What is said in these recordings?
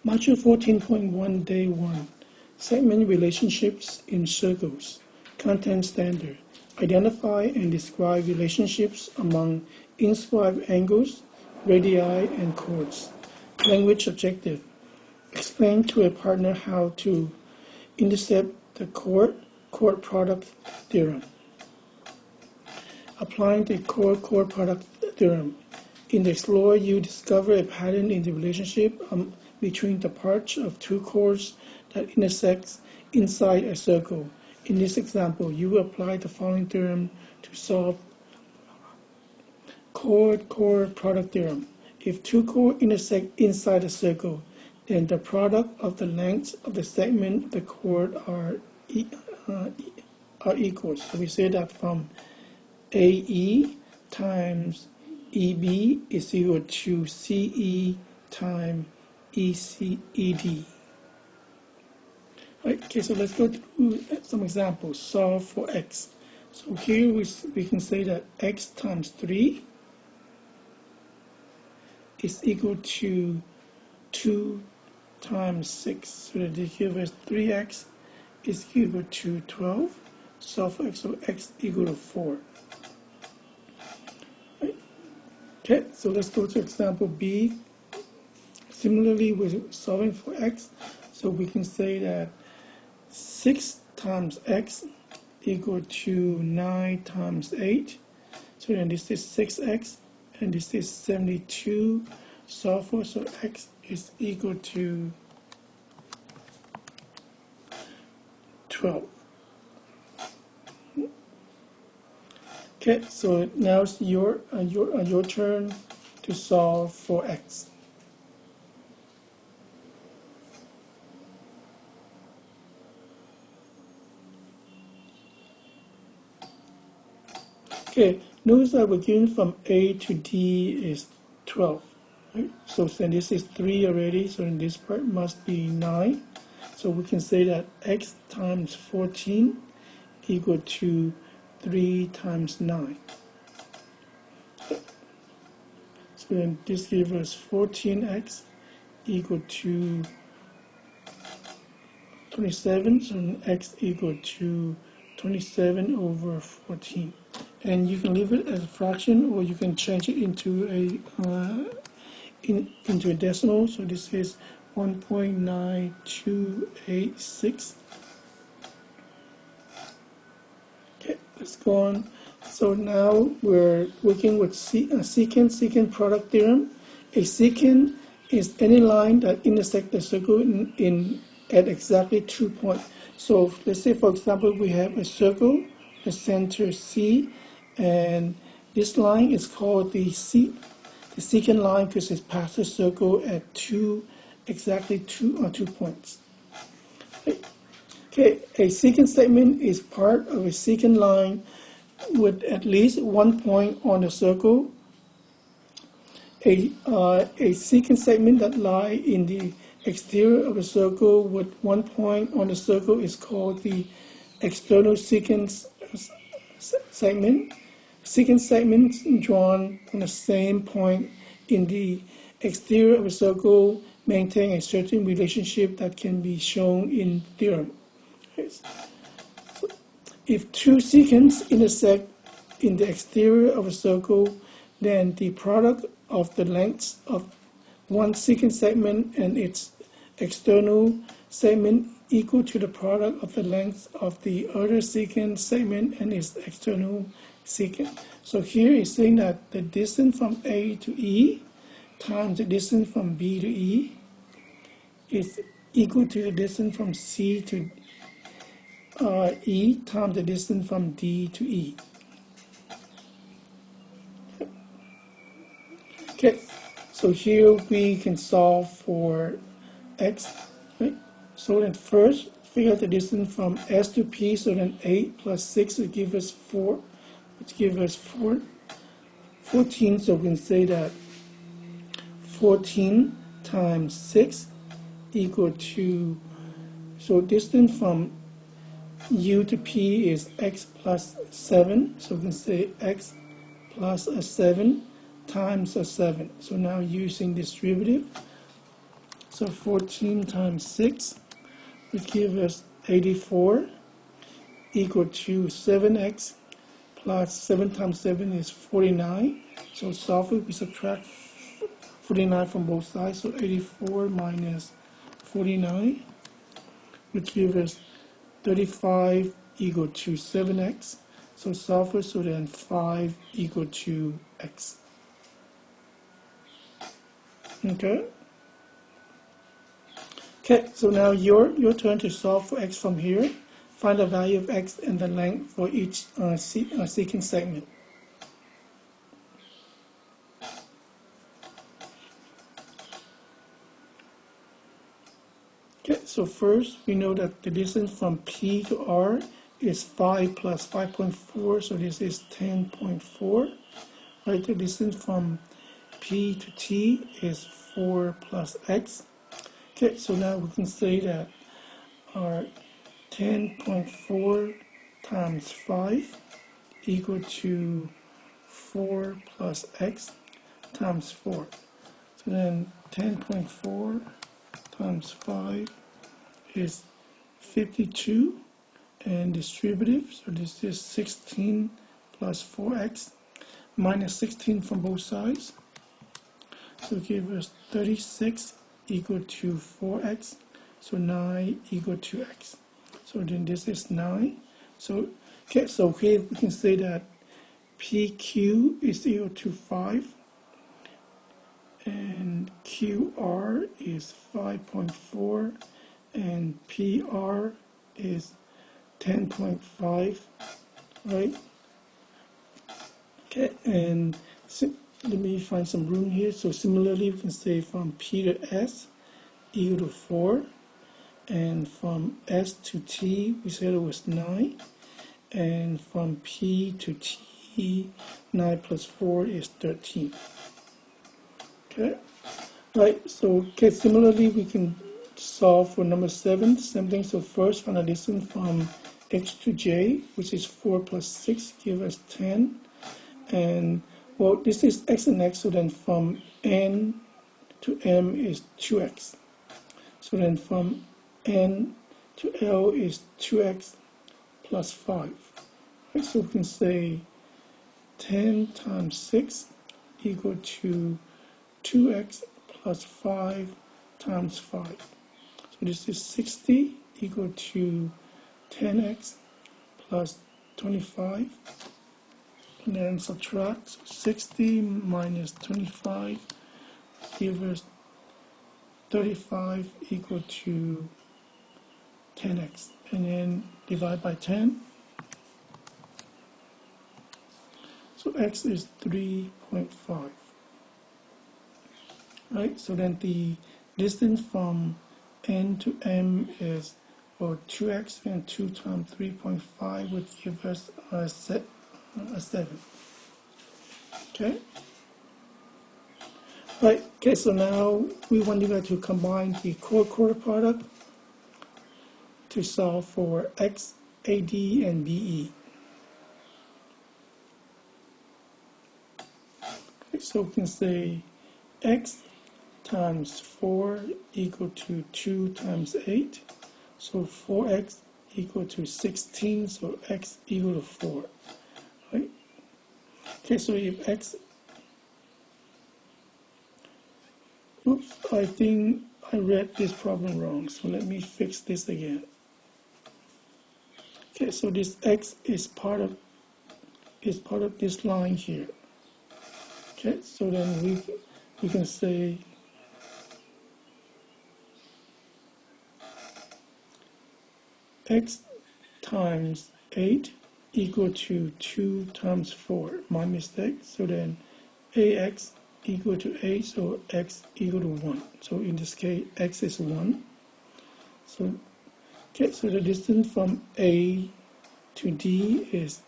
Module 14.1 Day 1 Segment Relationships in Circles. Content Standard. Identify and describe relationships among inscribed angles, radii, and chords. Language objective. Explain to a partner how to intercept the chord product theorem. Applying the chord product theorem. In the Explorer, you discover a pattern in the relationship between the parts of two chords that intersects inside a circle. In this example, you will apply the following theorem to solve chord product theorem. If two chords intersect inside a circle, then the product of the lengths of the segment of the chord are equal. So we say that from AE times EB is equal to CE times ED. Right, okay, so let's go through some examples. Solve for x. So here we can say that x times 3 is equal to 2 times 6. So that they give us 3x is equal to 12. Solve for x, so x equal to 4. Right. Okay, so let's go to example B. Similarly, we're solving for x, so we can say that 6 times x equal to 9 times 8. So then this is 6x, and this is 72. Solve for, so x is equal to 12. Okay, so now it's your turn to solve for x. Okay, notice that we're given from A to D is 12. Right? So then this is 3 already, so then this part must be 9. So we can say that x times 14 equal to 3 times 9. So then this gives us 14x equal to 27, so then x equal to 27 over 14. And you can leave it as a fraction, or you can change it into a decimal. So this is 1.9286. Okay, let's go on. So now we're working with secant product theorem. A secant is any line that intersects the circle at exactly 2 points. So let's say, for example, we have a circle, the center C, and this line is called the secant line because it passes the circle at exactly two points. Okay, a secant segment is part of a secant line with at least 1 point on the circle. A secant segment that lies in the exterior of a circle with 1 point on the circle is called the external secant segment. Secant segments drawn from the same point in the exterior of a circle maintain a certain relationship that can be shown in theorem. So if two secants intersect in the exterior of a circle, then the product of the lengths of one secant segment and its external segment equal to the product of the length of the other secant segment and its external secant. So here it's saying that the distance from A to E times the distance from B to E is equal to the distance from C to E times the distance from D to E. Okay, so here we can solve for x. Right? So then first, figure out the distance from S to P, so then 8 plus 6 will give us 4, which gives us 14, so we can say that 14 times 6 equal to, so distance from U to P is x plus 7, so we can say x plus a 7 times a 7. So now using this derivative, So 14 times 6 would give us 84 equal to 7x plus 7 times 7 is 49. So solve it, we subtract 49 from both sides. So 84 minus 49 would give us 35 equal to 7x. So solve it, so then 5 equal to x. Okay. Okay, so now your turn to solve for x from here. Find the value of x and the length for each secant segment. Okay, so first we know that the distance from P to R is 5 plus 5.4, so this is 10.4. Right, the distance from P to T is 4 plus x. Okay, so now we can say that our 10.4 times 5 equal to 4 plus x times 4. So then 10.4 times 5 is 52 and distributive. So this is 16 plus 4x minus 16 from both sides. So give us 36 equal to 4x. So 9 equal to x. So then this is 9. So okay, so here we can say that PQ is equal to 5 and QR is 5.4 and PR is 10.5, right? Okay, and let me find some room here. So similarly, we can say from P to S equal to 4, and from S to T, we said it was 9, and from P to T, 9 plus 4 is 13. Okay, right, so okay, similarly, we can solve for number 7, same thing. So first, find the distance from X to J, which is 4 plus 6, give us 10. And, well, this is X and X, so then from N to M is 2X. So then from N to L is 2X plus 5. Right, so we can say 10 times 6 equal to 2x plus 5 times 5. So this is 60 equal to 10x plus 25. And then subtract. So 60 minus 25 gives us 35 equal to 10x. And then divide by 10. So x is 3.5. Right, so then the distance from N to M is 2x, and 2 times 3.5 would give us a 7. Okay? Right, okay, so now we want you guys to combine the quarter product to solve for x, AD, and BE. Okay, so we can say x times 4 equal to 2 times 8. So 4x equal to 16, so x equal to 4. Right? Okay, so if x, oops, I think I read this problem wrong, so let me fix this again. Okay, so this x is part of this line here. Okay, so then we can say x times 8 equal to 2 times 4. My mistake. So then ax equal to 8, so x equal to 1. So in this case, x is 1. So, okay, so the distance from A to D is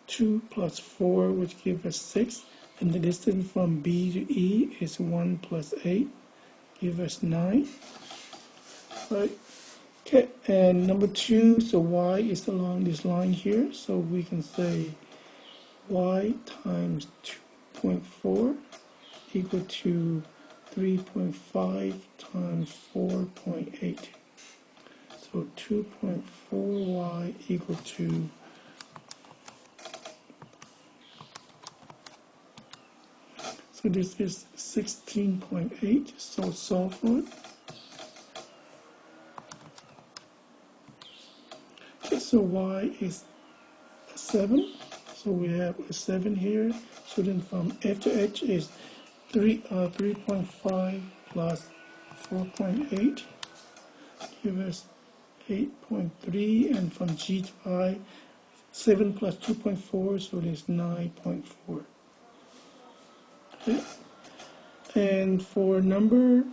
2 plus 4, which gives us 6. And the distance from B to E is 1 plus 8, gives us 9. Right. Okay, and number 2, so y is along this line here, so we can say y times 2.4 equal to 3.5 times 4.8. So 2.4y equal to, so this is 16.8, so solve for it. Okay, so y is 7, so we have a 7 here. So then from f to h is 3.5 plus 4.8 give us 8.3, and from g to I, 7 plus 2.4, so it is 9.4. Okay. And for number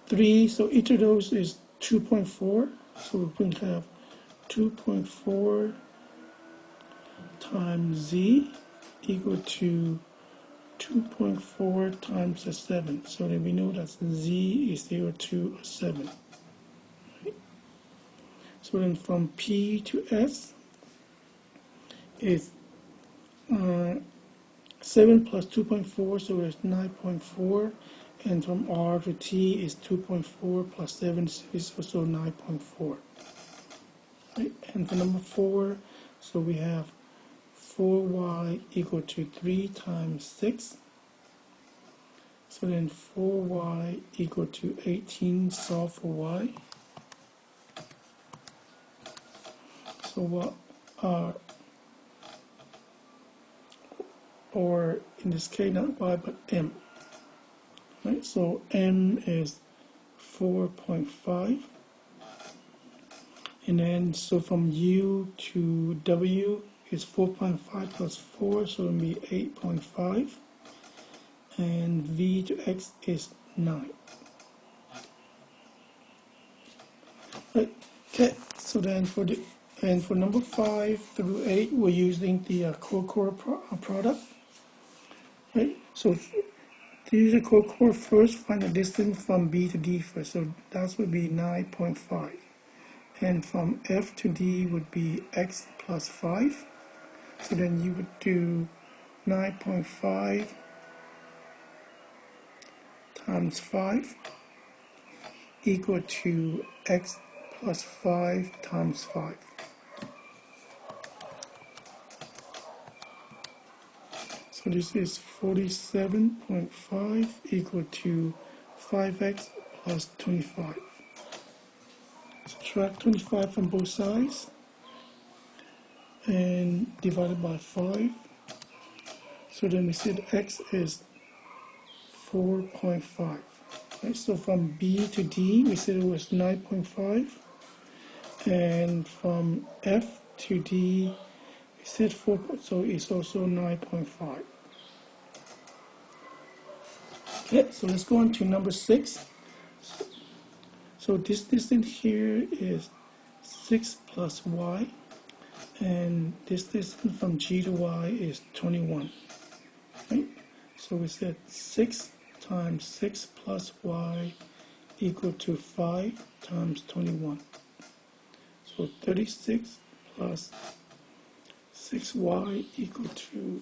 3, so each of those is 2.4, so we can have 2.4 times z equal to 2.4 times the 7. So then we know that z is equal to 7. Right? So then from P to S is 7 plus 2.4, so it's 9.4. And from R to T is 2.4 plus 7 is also 9.4. Right? And for number 4, so we have 4y equal to 3 times 6. So then 4y equal to 18, solve for y. So what are, or in this case not y but m. Right? So m is 4.5. And then so from u to w is 4.5 plus 4, so it will be 8.5. And v to x is 9. Right. Okay, so then for number 5 through 8, we're using the core product. Right. So to use the core first, find the distance from b to d first. So that would be 9.5. And from f to d would be x plus 5. So then you would do 9.5 times 5 equal to x plus 5 times 5. So this is 47.5 equal to 5x plus 25. Subtract 25 from both sides and divided by 5. So then we said x is 4.5. Right, so from B to D, we said it was 9.5. And from F to D, we said 4, so it's also 9.5. Okay, so let's go on to number 6. So this distance here is 6 plus y. And this distance from G to Y is 21. Right? So we said 6 times 6 plus y equal to 5 times 21. So 36 plus 6y equal to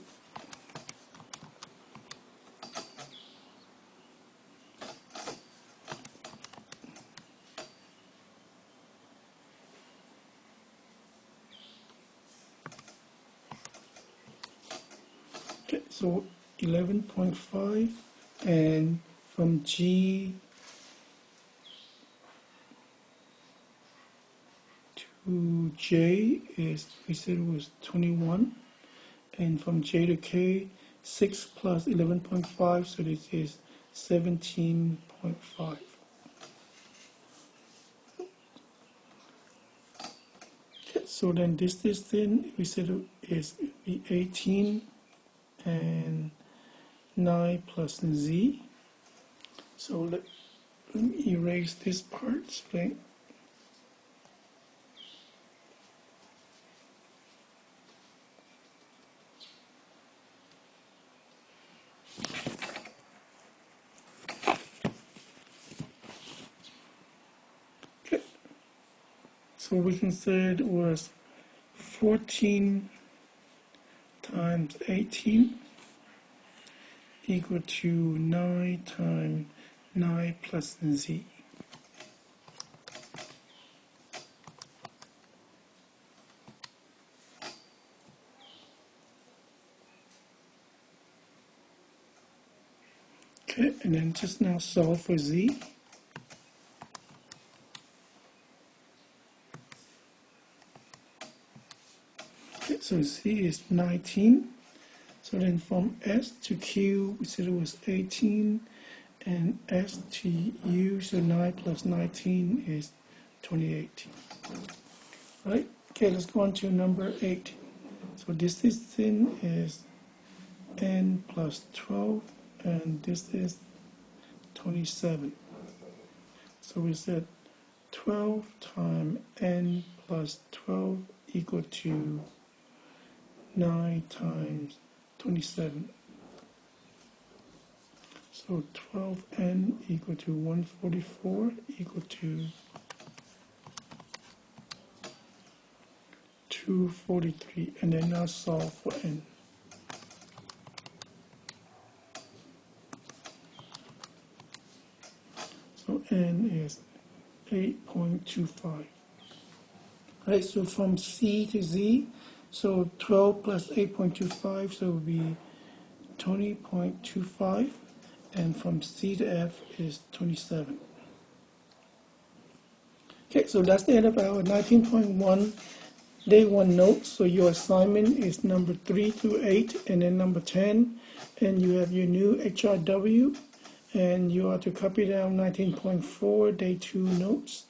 11.5, and from G to J is, we said it was 21, and from J to K, 6 plus 11.5, so this is 17.5. So then this distance, we said is 18, and 9 plus z. So let me erase this part. Right? Okay. So we can say it was 14 times 18 equal to 9 times 9 plus Z. Okay, and then just now solve for Z. Okay, so Z is 19. So then from S to Q, we said it was 18, and S to U, so 9 plus 19 is 28. Right? Okay, let's go on to number 8. So this distance is N plus 12, and this is 27. So we said 12 times N plus 12 equal to 9 times 27. So 12N equal to 144 equal to 243. And then now solve for N. So N is 8.25. Right, so from C to Z, so 12 plus 8.25, so it will be 20.25. And from C to F is 27. Okay, so that's the end of our 19.1 day 1 notes. So your assignment is number 3 through 8, and then number 10, and you have your new HRW, and you are to copy down 19.4 day 2 notes.